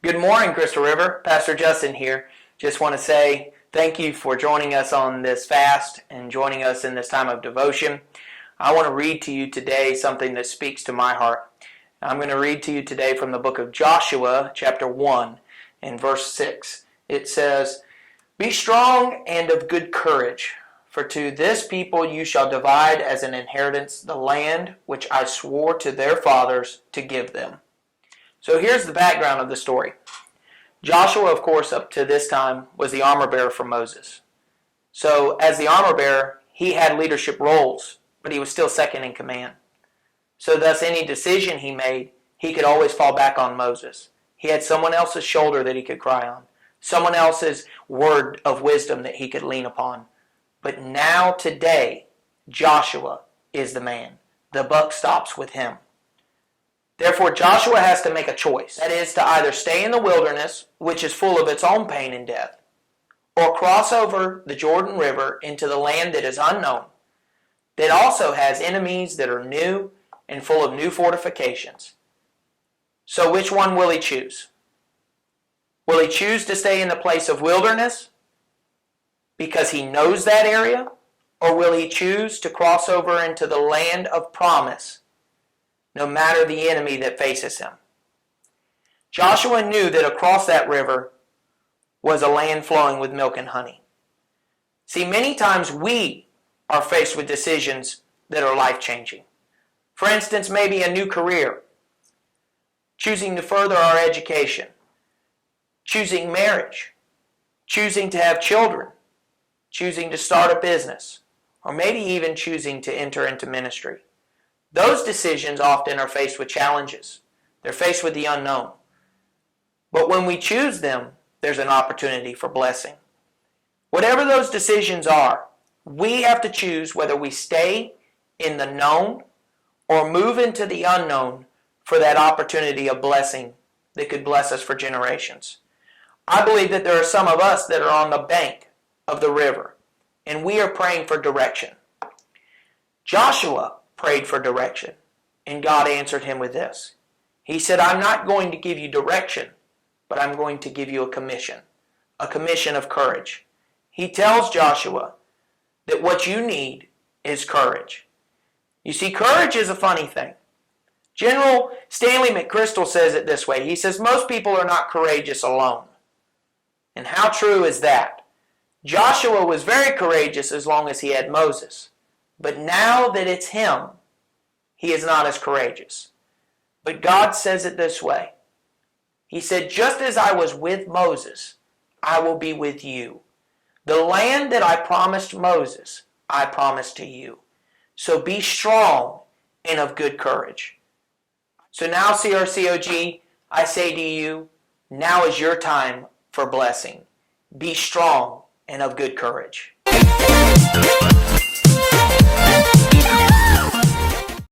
Good morning, Crystal River. Pastor Justin here. Just want to say thank you for joining us on this fast and joining us in this time of devotion. I want to read to you today something that speaks to my heart. I'm going to read to you today from the book of Joshua, chapter 1, and verse 6. It says, "Be strong and of good courage, for to this people you shall divide as an inheritance the land which I swore to their fathers to give them." So here's the background of the story. Joshua, of course, up to this time, was the armor bearer for Moses. So as the armor bearer, he had leadership roles, but he was still second in command. So thus, any decision he made, he could always fall back on Moses. He had someone else's shoulder that he could cry on, someone else's word of wisdom that he could lean upon. But now, today, Joshua is the man. The buck stops with him. Therefore, Joshua has to make a choice. That is, to either stay in the wilderness, which is full of its own pain and death, or cross over the Jordan River into the land that is unknown, that also has enemies that are new and full of new fortifications. So which one will he choose? Will he choose to stay in the place of wilderness because he knows that area? Or will he choose to cross over into the land of promise, no matter the enemy that faces him? Joshua knew that across that river was a land flowing with milk and honey. See, many times we are faced with decisions that are life-changing. For instance, maybe a new career, choosing to further our education, choosing marriage, choosing to have children, choosing to start a business, or maybe even choosing to enter into ministry. Those decisions often are faced with challenges. They're faced with the unknown. But when we choose them, there's an opportunity for blessing. Whatever those decisions are, we have to choose whether we stay in the known or move into the unknown for that opportunity of blessing that could bless us for generations. I believe that there are some of us that are on the bank of the river, and we are praying for direction. Joshua prayed for direction, and God answered him with this. He said, "I'm not going to give you direction, but I'm going to give you a commission of courage." He tells Joshua that what you need is courage. You see, courage is a funny thing. General Stanley McChrystal says it this way. He says, most people are not courageous alone. And how true is that? Joshua was very courageous as long as he had Moses. But now that it's him, he is not as courageous. But God says it this way. He said, "Just as I was with Moses, I will be with you. The land that I promised Moses, I promise to you. So be strong and of good courage." So now, CRCOG, I say to you, now is your time for blessing. Be strong and of good courage.